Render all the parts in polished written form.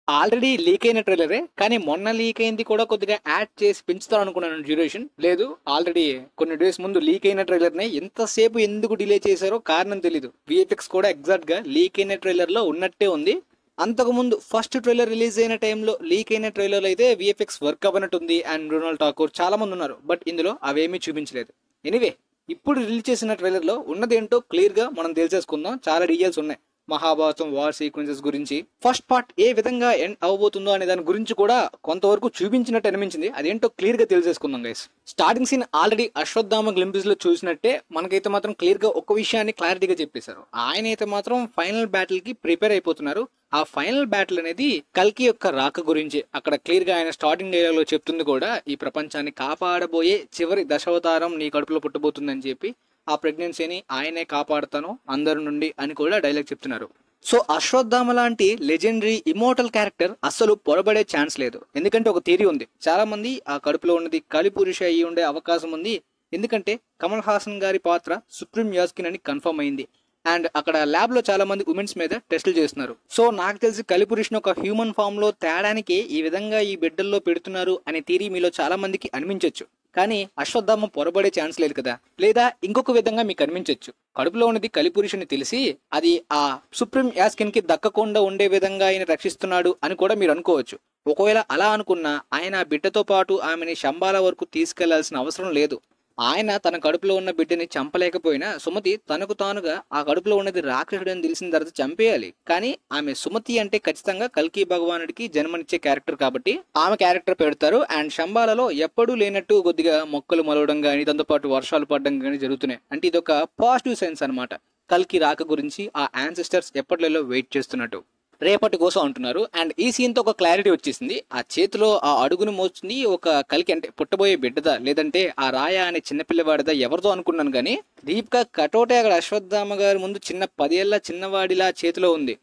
Already leak అయిన ట్రైలరే, కానీ మొన్న లీక్ అయింది కూడా కొద్దిగా యాడ్ చేసి పెంచుతారు అనుకున్నాను డ్యూరేషన్. లేదు, ఆల్రెడీ కొన్ని డేస్ ముందు లీక్ అయిన ట్రైలర్ని ఎంతసేపు ఎందుకు డిలే చేశారో కారణం తెలీదు. విఎఫ్ఎక్స్ కూడా ఎగ్జాక్ట్ గా లీక్ అయిన ట్రైలర్ లో ఉన్నట్టే ఉంది. అంతకుముందు ఫస్ట్ ట్రైలర్ రిలీజ్ అయిన టైంలో లీక్ అయిన ట్రైలర్ అయితే విఎఫ్ఎక్స్ వర్క్ అవ్వనట్టుంది అండ్ మృణాల్ ఠాకూర్ చాలా మంది ఉన్నారు, బట్ ఇందులో అవేమీ చూపించలేదు. ఎనీవే, ఇప్పుడు రిలీజ్ చేసిన ట్రైలర్ లో ఉన్నదేంటో క్లియర్ గా మనం తెలిసేసుకుందాం. చాలా డీటెయిల్స్ ఉన్నాయి మహాభారతం వార్ సీక్వెన్సెస్ గురించి. ఫస్ట్ పార్ట్ ఏ విధంగా ఎండ్ అవబోతుందో అనే దాని గురించి కూడా కొంతవరకు చూపించినట్టు అనిపించింది. అదేంటో క్లియర్ గా తెలిసేసుకుందాం guys. Starting scene already Ashwatthama glimpse లో చూసినట్టే మనకైతే మాత్రం క్లియర్ గా ఒక విషయాన్ని క్లారిటీగా చెప్పేశారు. ఆయన అయితే మాత్రం ఫైనల్ బ్యాటిల్ కి ప్రిపేర్ అయిపోతున్నారు. ఆ ఫైనల్ బ్యాటిల్ అనేది కల్కి యొక్క రాక గురించి. అక్కడ క్లియర్ గా ఆయన స్టార్టింగ్ డైలాగ్ లో చెప్తుంది కూడా, ఈ ప్రపంచాన్ని కాపాడబోయే చివరి దశావతారం నీ కడుపులో పుట్టబోతుందని చెప్పి, ఆ ప్రెగ్నెన్సీని ఆయనే కాపాడుతాను అందరి నుండి అని కూడా డైలాగ్ చెప్తున్నారు. సో అశ్వత్థామ లాంటి లెజెండరీ ఇమోర్టల్ క్యారెక్టర్ అస్సలు పొరబడే ఛాన్స్ లేదు. ఎందుకంటే ఒక థియరీ ఉంది, చాలా మంది ఆ కడుపులో ఉన్నది కలిపురుష అయ్యి ఉండే అవకాశం ఉంది. ఎందుకంటే కమల్ హాసన్ గారి పాత్ర సుప్రీం యాస్కిన్ అని కన్ఫర్మ్ అయింది. అండ్ అక్కడ ల్యాబ్ లో చాలా మంది ఉమెన్స్ మీద టెస్టులు చేస్తున్నారు. సో నాకు తెలిసి కలిపురుషుని ఒక హ్యూమన్ ఫామ్ లో తేడానికి ఈ విధంగా ఈ బిడ్డల్లో పెడుతున్నారు అనే థియరీ మీలో చాలా మందికి అనిపించవచ్చు. కానీ అశ్వత్థామ పొరబడే ఛాన్స్ లేదు కదా. లేదా ఇంకొక విధంగా మీకు అనిపించవచ్చు, కడుపులో ఉన్నది కలిపురుషుని తెలిసి అది ఆ సుప్రీం యాస్కిన్ కి దక్కకుండా ఉండే విధంగా ఆయన రక్షిస్తున్నాడు అని కూడా మీరు అనుకోవచ్చు. ఒకవేళ అలా అనుకున్నా ఆయన బిడ్డతో పాటు ఆమెని శంబాల వరకు తీసుకెళ్లాల్సిన అవసరం లేదు. ఆయన తన కడుపులో ఉన్న బిడ్డని చంపలేకపోయినా సుమతి తనకు తానుగా ఆ కడుపులో ఉన్నది రాక్షసుడు అని తెలిసిన తర్వాత చంపేయాలి. కానీ ఆమె సుమతి అంటే ఖచ్చితంగా కల్కి భగవానుడికి జన్మనిచ్చే క్యారెక్టర్ కాబట్టి ఆమె క్యారెక్టర్ పెడతారు. అండ్ శంబాలలో ఎప్పుడూ లేనట్టు కొద్దిగా మొక్కలు మలవడం కానీ దాంతో పాటు వర్షాలు పడడం కానీ జరుగుతున్నాయి. అంటే ఇది ఒక పాజిటివ్ సైన్స్ అనమాట. కల్కి రాక గురించి ఆ యాన్సిస్టర్స్ ఎప్పటిలో వెయిట్ చేస్తున్నట్టు రేపటి కోసం అంటున్నారు. అండ్ ఈ సీన్ తో ఒక క్లారిటీ వచ్చేసింది. ఆ చేతిలో ఆ అడుగును మోస్తుంది ఒక కల్కి, అంటే పుట్టబోయే బిడ్డదా లేదంటే ఆ రాయ అనే చిన్నపిల్లవాడిదా ఎవరిదో అనుకున్నాను. కానీ దీపిక కటోటే అక్కడ అశ్వత్థామ గారి ముందు చిన్న 10 ఏళ్ల చిన్నవాడిలా చేతిలో ఉంది.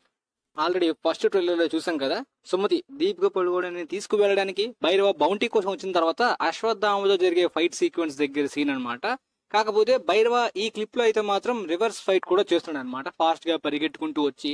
ఆల్రెడీ ఫస్ట్ ట్రైలర్ లో చూసాం కదా, సుమతి దీపిక పడుకోవడాన్ని తీసుకువెళ్ళడానికి భైరవ బౌంటీ కోసం వచ్చిన తర్వాత అశ్వత్థామతో జరిగే ఫైట్ సీక్వెన్స్ దగ్గర సీన్ అనమాట. కాకపోతే భైరవ ఈ క్లిప్ లో అయితే మాత్రం రివర్స్ ఫైట్ కూడా చేస్తున్నాడు అనమాట. ఫాస్ట్ గా పరిగెట్టుకుంటూ వచ్చి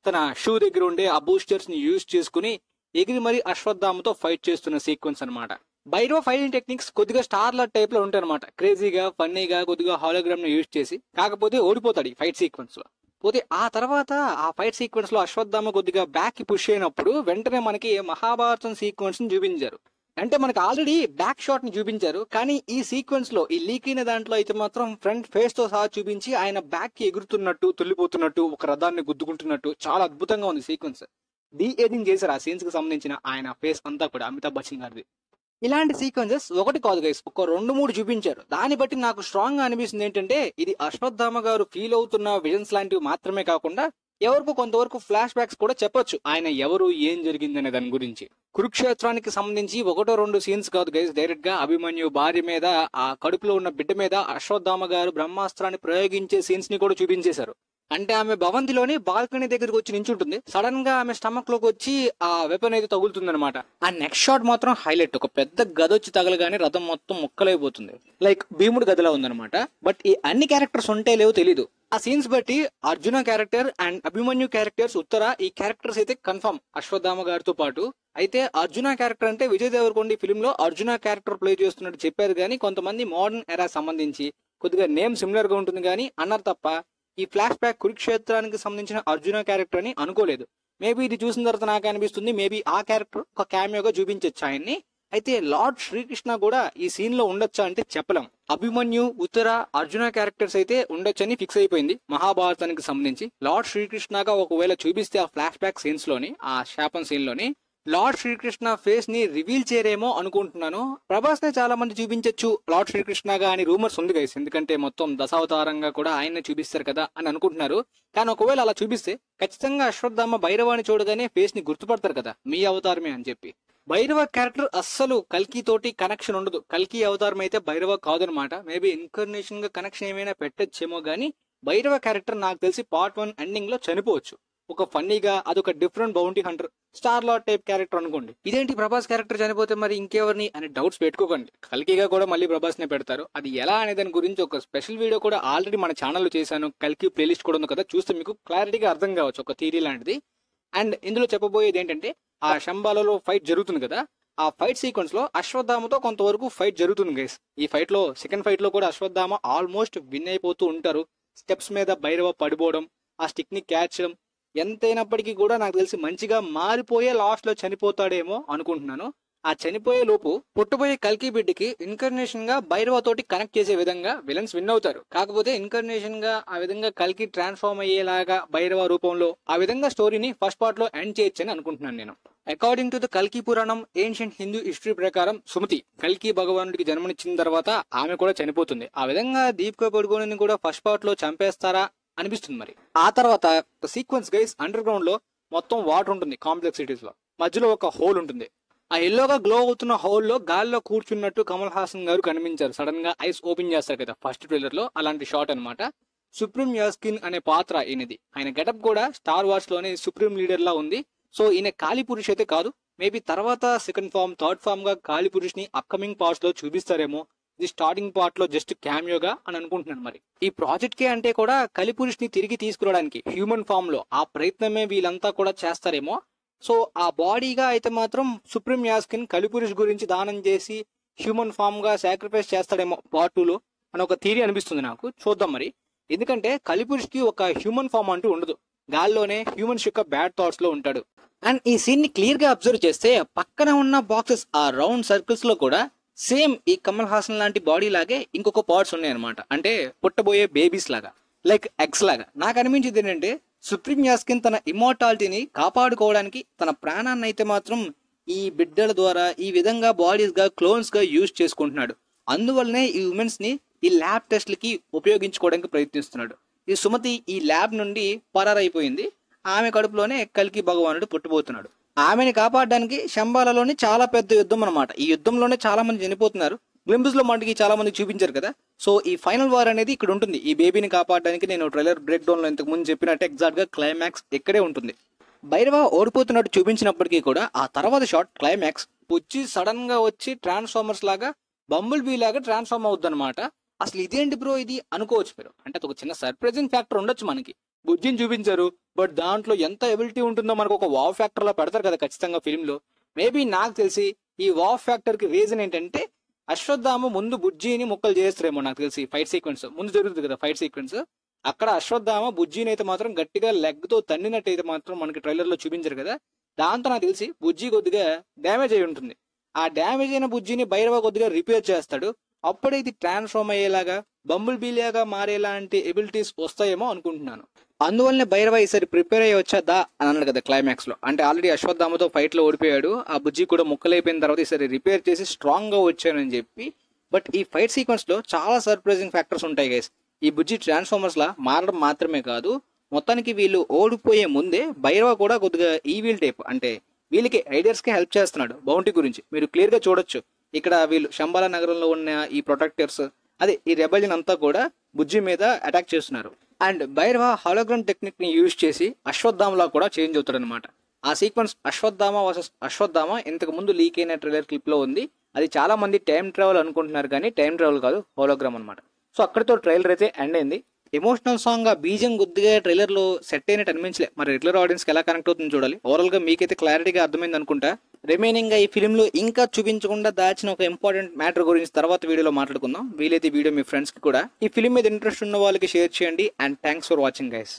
తన షూ దగ్గర ఉండే ఆ బూస్టర్స్ ని యూజ్ చేసుకుని ఎగిరి మరి అశ్వత్థామతో ఫైట్ చేస్తున్న సీక్వెన్స్ అనమాట. భైరవ ఫైటింగ్ టెక్నిక్స్ కొద్దిగా స్టార్లర్ టైప్ లో ఉంటాయి అనమాట. క్రేజీగా ఫన్నీగా కొద్దిగా హాలోగ్రామ్ ని యూజ్ చేసి, కాకపోతే ఓడిపోతాడు ఈ ఫైట్ సీక్వెన్స్ లో. పోతే ఆ తర్వాత ఆ ఫైట్ సీక్వెన్స్ లో అశ్వత్థామ కొద్దిగా బ్యాక్ కి పుష్ అయినప్పుడు వెంటనే మనకి మహాభారతం సీక్వెన్స్ ని చూపించారు. అంటే మనకి ఆల్రెడీ బ్యాక్ షాట్ ని చూపించారు, కానీ ఈ సీక్వెన్స్ లో ఈ లీక్ అయిన దాంట్లో అయితే మాత్రం ఫ్రంట్ ఫేస్ తో సహా చూపించి ఆయన బ్యాక్ కి ఎగురుతున్నట్టు, తొల్లిపోతున్నట్టు, ఒక రథాన్ని గుద్దుకుంటున్నట్టు చాలా అద్భుతంగా ఉంది సీక్వెన్స్. డి ఏజింగ్ చేశారు ఆ సీన్స్ కి సంబంధించిన ఆయన ఫేస్ అంతా కూడా అమితాబ్ బచ్చన్ గారిది. ఇలాంటి సీక్వెన్సెస్ ఒకటి కాదు గైస్, ఒక 2-3 చూపించారు. దాన్ని బట్టి నాకు స్ట్రాంగ్ గా అనిపిస్తుంది ఏంటంటే ఇది అశ్వత్థామ గారు ఫీల్ అవుతున్న విజన్స్ లాంటివి మాత్రమే కాకుండా ఎవరికి కొంతవరకు ఫ్లాష్ బ్యాక్స్ కూడా చెప్పొచ్చు, ఆయన ఎవరు ఏం జరిగింది అనే దాని గురించి. కురుక్షేత్రానికి సంబంధించి 1-2 సీన్స్ కాదు గైస్, డైరెక్ట్ గా అభిమన్యు భార్య మీద, ఆ కడుపులో ఉన్న బిడ్డ మీద అశ్వత్థామ గారు బ్రహ్మాస్త్రాన్ని ప్రయోగించే సీన్స్ ని కూడా చూపించేశారు. అంటే ఆమె భవంతిలోని బాల్కనీ దగ్గరకు వచ్చి నించుంటుంది, సడన్ గా ఆమె స్టమక్ లోకి వచ్చి ఆ వెపన్ అయితే తగులుతుంది అనమాట. ఆ నెక్స్ట్ షాట్ మాత్రం హైలైట్, ఒక పెద్ద గద వచ్చి తగలగానే రథం మొత్తం ముక్కలైపోతుంది, లైక్ భీముడు గదిలా ఉందనమాట. బట్ ఈ అన్ని క్యారెక్టర్స్ ఉంటే లేవో తెలీదు. ఆ సీన్స్ బట్టి Arjuna character and Abhimanyu characters Uttara ఈ క్యారెక్టర్స్ అయితే కన్ఫర్మ్ అశ్వత్థామ గారితో పాటు. అయితే అర్జున క్యారెక్టర్ అంటే విజయ్ దేవరకొండ ఫిల్మ్ లో అర్జున క్యారెక్టర్ ప్లే చేస్తున్నట్టు చెప్పారు, కానీ కొంతమంది మోడర్న్ ఎరా సంబంధించి కొద్దిగా నేమ్ సిమిలర్ గా ఉంటుంది కానీ అన్నారు తప్ప ఈ ఫ్లాష్ బ్యాక్ కురుక్షేత్రానికి సంబంధించిన అర్జున క్యారెక్టర్ అని అనుకోలేదు. మేబీ ఇది చూసిన తర్వాత నాకు అనిపిస్తుంది మేబీ ఆ క్యారెక్టర్ ఒక క్యామియోగా చూపించచ్చు ఆయన్ని. అయితే లార్డ్ శ్రీకృష్ణ కూడా ఈ సీన్ లో ఉండొచ్చా అంటే చెప్పలేం. అభిమన్యు, ఉత్తర, అర్జున క్యారెక్టర్స్ అయితే ఉండొచ్చని ఫిక్స్ అయిపోయింది మహాభారతానికి సంబంధించి. లార్డ్ శ్రీకృష్ణగా ఒకవేళ చూపిస్తే ఆ ఫ్లాష్ బ్యాక్ సీన్స్ లోని, ఆ శాపం సీన్ లోని లార్డ్ శ్రీకృష్ణ ఫేస్ ని రివీల్ చేయరేమో అనుకుంటున్నాను. ప్రభాస్ నే చాలా మంది చూపించొచ్చు లార్డ్ శ్రీకృష్ణగా అని రూమర్స్ ఉంది గైస్, ఎందుకంటే మొత్తం దశావతారంగా కూడా ఆయన్నే చూపిస్తారు కదా అని అనుకుంటున్నారు. కానీ ఒకవేళ అలా చూపిస్తే ఖచ్చితంగా అశ్వత్థామ భైరవాన్ని చూడగానే ఫేస్ ని గుర్తుపడతారు కదా, మీ అవతారమే అని చెప్పి. భైరవ క్యారెక్టర్ అస్సలు కల్కి తోటి కనెక్షన్ ఉండదు. కల్కి అవతారం అయితే భైరవ కాదనమాట. మేబీ ఇన్కర్నేషన్ గా కనెక్షన్ ఏమైనా పెట్టచ్చేమో గానీ భైరవ క్యారెక్టర్ నాకు తెలిసి పార్ట్ 1 ఎండింగ్ లో చనిపోవచ్చు. ఒక ఫన్నీగా అదొక different bounty Hunter star lord type character అనుకోండి. ఇదేంటి ప్రభాస్ క్యారెక్టర్ చనిపోతే మరి ఇంకెవరిని అని డౌట్స్ పెట్టుకోకండి, కల్కిగా కూడా మళ్ళీ ప్రభాస్ నే పెడతారు. అది ఎలా అనే దాని గురించి ఒక స్పెషల్ వీడియో కూడా ఆల్రెడీ మన ఛానల్లో చేశాను. కల్కి ప్లేలిస్ట్ కూడా ఉంది కదా, చూస్తే మీకు క్లారిటీగా అర్థం కావచ్చు, ఒక థియరీ లాంటిది. అండ్ ఇందులో చెప్పబోయేది ఏంటంటే ఆ శంబాలలో ఫైట్ జరుగుతుంది కదా, ఆ ఫైట్ సీక్వెన్స్ లో అశ్వత్థామతో కొంతవరకు ఫైట్ జరుగుతుంది గైస్. ఈ ఫైట్ లో సెకండ్ ఫైట్ లో కూడా అశ్వత్థామ ఆల్మోస్ట్ విన్ అయిపోతూ ఉంటారు. స్టెప్స్ మీద భైరవ పడిపోవడం, ఆ స్టిక్ ని క్యాచ్ చేయడం, ఎంతైనప్పటికీ కూడా నాకు తెలిసి మంచిగా మారిపోయే లాస్ట్ లో చనిపోతాడేమో అనుకుంటున్నాను. ఆ చనిపోయే లోపు పుట్టబోయే కల్కి బిడ్డకి ఇన్కర్నేషన్ గా భైరవ తోటి కనెక్ట్ చేసే విధంగా విలన్స్ విన్ అవుతారు. కాకపోతే ఇన్కర్నేషన్ గా ఆ విధంగా కల్కి ట్రాన్స్ఫార్మ్ అయ్యేలాగా భైరవ రూపంలో ఆ విధంగా స్టోరీని ఫస్ట్ పార్ట్ లో ఎండ్ చేయొచ్చని అనుకుంటున్నాను నేను. అకార్డింగ్ టు ద కల్కి పురాణం, ఏన్షియంట్ హిందూ హిస్టరీ ప్రకారం సుమతి కల్కి భగవానుడికి జన్మనిచ్చిన తర్వాత ఆమె కూడా చనిపోతుంది. ఆ విధంగా దీపికా పడుకోని కూడా ఫస్ట్ పార్ట్ లో చంపేస్తారా అనిపిస్తుంది. మరి ఆ తర్వాత సీక్వెన్స్ గైస్, అండర్ గ్రౌండ్ లో మొత్తం వాటర్ ఉంటుంది కాంప్లెక్స్ సిటీస్ లో, మధ్యలో ఒక హోల్ ఉంటుంది. ఆ ఎల్లోగా గ్లో అవుతున్న హోల్లో గాల్లో కూర్చున్నట్టు కమల్ హాసన్ గారు కనిపించారు. సడన్ గా ఐస్ ఓపెన్ చేస్తారు కదా ఫస్ట్ ట్రైలర్ లో, అలాంటి షాట్ అనమాట. సుప్రీం యాస్కిన్ అనే పాత్ర ఈయనది. ఆయన గెటప్ కూడా స్టార్ వార్స్ లోనే సుప్రీం లీడర్ లా ఉంది. సో ఈయన కాళీ పురుష్ అయితే కాదు, మేబీ తర్వాత సెకండ్ ఫామ్ థర్డ్ ఫామ్ గా కాళీ పురుష్ ని అప్కమింగ్ పార్ట్స్ లో చూపిస్తారేమో. ఇది స్టార్టింగ్ పార్ట్ లో జస్ట్ క్యామియోగా అని అనుకుంటున్నాను. మరి ఈ ప్రాజెక్ట్ కి అంటే కూడా కలిపురుష్ ని తిరిగి తీసుకురావడానికి హ్యూమన్ ఫామ్ లో ఆ ప్రయత్నమే వీళ్ళంతా కూడా చేస్తారేమో. సో ఆ బాడీగా అయితే మాత్రం సుప్రీం యాస్కిన్ కలిపురుష్ గురించి దానం చేసి హ్యూమన్ ఫామ్ గా సాక్రిఫైస్ చేస్తాడేమో పార్ట్ 2 లో అని ఒక థియరీ అనిపిస్తుంది నాకు. చూద్దాం మరి. ఎందుకంటే కలిపురుష్ కి ఒక హ్యూమన్ ఫామ్ అంటూ ఉండదు, గాల్లోనే హ్యూమన్స్ యొక్క బ్యాడ్ థాట్స్ లో ఉంటాడు. అండ్ ఈ సీన్ ని క్లియర్ గా అబ్జర్వ్ చేస్తే పక్కన ఉన్న బాక్సెస్ ఆ రౌండ్ సర్కిల్స్ లో కూడా సేమ్ ఈ కమల్ హాసన్ లాంటి బాడీ లాగే ఇంకొక పార్ట్స్ ఉన్నాయి అనమాట. అంటే పుట్టబోయే బేబీస్ లాగా, లైక్ ఎగ్స్ లాగా. నాకు అనిపించింది ఏంటంటే సుప్రీం యాస్కిన్ తన ఇమోర్టాలిటీని కాపాడుకోవడానికి తన ప్రాణాన్ని అయితే మాత్రం ఈ బిడ్డల ద్వారా ఈ విధంగా బాడీస్ గా క్లోన్స్ గా యూజ్ చేసుకుంటున్నాడు. అందువల్లనే ఈ ఉమెన్స్ ని ఈ ల్యాబ్ టెస్ట్లకి ఉపయోగించుకోవడానికి ప్రయత్నిస్తున్నాడు. ఈ సుమతి ఈ ల్యాబ్ నుండి పరారైపోయింది. ఆమె కడుపులోనే కల్కి భగవానుడు పుట్టబోతున్నాడు. ఆమెని కాపాడడానికి శంబాలలోని చాలా పెద్ద యుద్ధం అనమాట. ఈ యుద్ధంలోనే చాలా మంది చనిపోతున్నారు. గ్లింబుస్ లో మనకి చాలా మంది చూపించారు కదా. సో ఈ ఫైనల్ వార్ అనేది ఇక్కడ ఉంటుంది. ఈ బేబీని కాపాడడానికి నేను ట్రైలర్ బ్రేక్ డౌన్ లో ఇంతకు ముందు చెప్పినట్టు ఎగ్జాక్ట్ గా క్లైమాక్స్ ఇక్కడే ఉంటుంది. భైరవ ఓడిపోతున్నట్టు చూపించినప్పటికీ కూడా ఆ తర్వాత షాట్ క్లైమాక్స్ పుచ్చి సడన్ గా వచ్చి ట్రాన్స్ఫార్మర్స్ లాగా బంబుల్ బీ లాగా ట్రాన్స్ఫార్మ్ అవుద్ది అనమాట. అసలు ఇదేంటి బ్రో ఇది అనుకోవచ్చు మీరు. అంటే ఒక చిన్న సర్ప్రైజింగ్ ఫ్యాక్టర్ ఉండొచ్చు. మనకి బుజ్జిని చూపించారు, బట్ దాంట్లో ఎంత ఎబిలిటీ ఉంటుందో మనకు ఒక వావ్ ఫ్యాక్టర్ లా పెడతారు కదా ఖచ్చితంగా ఫిల్మ్ లో. మేబీ నాకు తెలిసి ఈ వావ్ ఫ్యాక్టర్ కి రీజన్ ఏంటంటే అశ్వత్థామ ముందు బుజ్జిని ముక్కలు చేస్తారేమో. నాకు తెలిసి ఫైట్ సీక్వెన్స్ ముందు జరుగుతుంది కదా ఫైట్ సీక్వెన్స్, అక్కడ అశ్వత్థామ బుజ్జిని అయితే మాత్రం గట్టిగా లెగ్ తో తన్నినట్టు అయితే మాత్రం మనకి ట్రైలర్ లో చూపించారు కదా. దాంతో నాకు తెలిసి బుజ్జి కొద్దిగా డ్యామేజ్ అయి ఉంటుంది. ఆ డ్యామేజ్ అయిన బుజ్జిని భైరవ కొద్దిగా రిపేర్ చేస్తాడు. అప్పుడే ఇది ట్రాన్స్ఫార్మ్ అయ్యేలాగా బంబుల్ బీ లాగా మారేలాంటి ఎబిలిటీస్ వస్తాయేమో అనుకుంటున్నాను. అందువల్లనే భైరవ ఈసారి ప్రిపేర్ అయ్యి వచ్చేద్దా అని అన్నాడు కదా క్లైమాక్స్ లో. అంటే ఆల్రెడీ అశ్వత్థామతో ఫైట్ లో ఓడిపోయాడు, ఆ బుజ్జి కూడా ముక్కలైపోయిన తర్వాత ఈసారి రిపేర్ చేసి స్ట్రాంగ్ గా వచ్చానని చెప్పి. బట్ ఈ ఫైట్ సీక్వెన్స్ లో చాలా సర్ప్రైజింగ్ ఫ్యాక్టర్స్ ఉంటాయి గైస్. ఈ బుజ్జి ట్రాన్స్ఫార్మర్స్ లా మారడం మాత్రమే కాదు, మొత్తానికి వీళ్ళు ఓడిపోయే ముందే భైరవ కూడా కొద్దిగా ఈవిల్ టైప్, అంటే వీళ్ళకి రైడర్స్ కి హెల్ప్ చేస్తున్నాడు బౌంటీ గురించి. మీరు క్లియర్ గా చూడొచ్చు. ఇక్కడ వీళ్ళు శంబాల నగరంలో ఉన్న ఈ ప్రొటెక్టర్స్, అదే ఈ రెబెలియన్ అంతా కూడా బుజ్జి మీద అటాక్ చేస్తున్నారు. అండ్ భైరవ హాలోగ్రామ్ టెక్నిక్ ని యూజ్ చేసి అశ్వత్థామలా కూడా చేంజ్ అవుతాడు అనమాట. ఆ సీక్వెన్స్ అశ్వత్థామ వర్సెస్ అశ్వత్థామ ఇంతకు ముందు లీక్ అయిన ట్రైలర్ క్లిప్ లో ఉంది. అది చాలా మంది టైం ట్రావెల్ అనుకుంటున్నారు, కానీ టైం ట్రావెల్ కాదు, హోలోగ్రామ్ అనమాట. సో అక్కడితో ట్రైలర్ అయితే ఎండ్ అయింది. ఎమోషనల్ సాంగ్ ఆ బీజం కొద్దిగా ట్రైలర్ లో సెట్ అయినట్టు అనిపించలే. మరి రెగ్యులర్ ఆడియన్స్ కి ఎలా కనెక్ట్ అవుతుందో చూడాలి. ఓవరాల్ గా మీకైతే క్లారిటీగా అర్థమైంది అనుకుంటా. రిమైనింగ్ గా ఈ ఫిల్మ్ లో ఇంకా చూపించకుండా దాచిన ఒక ఇంపార్టెంట్ మ్యాటర్ గురించి తర్వాత వీడియోలో మాట్లాడుకుందాం. వీలైతే వీడియో మీ ఫ్రెండ్స్ కి కూడా, ఈ ఫిల్మ్ మీద ఇంట్రెస్ట్ ఉన్న వాళ్ళకి షేర్ చేయండి. And thanks for watching guys.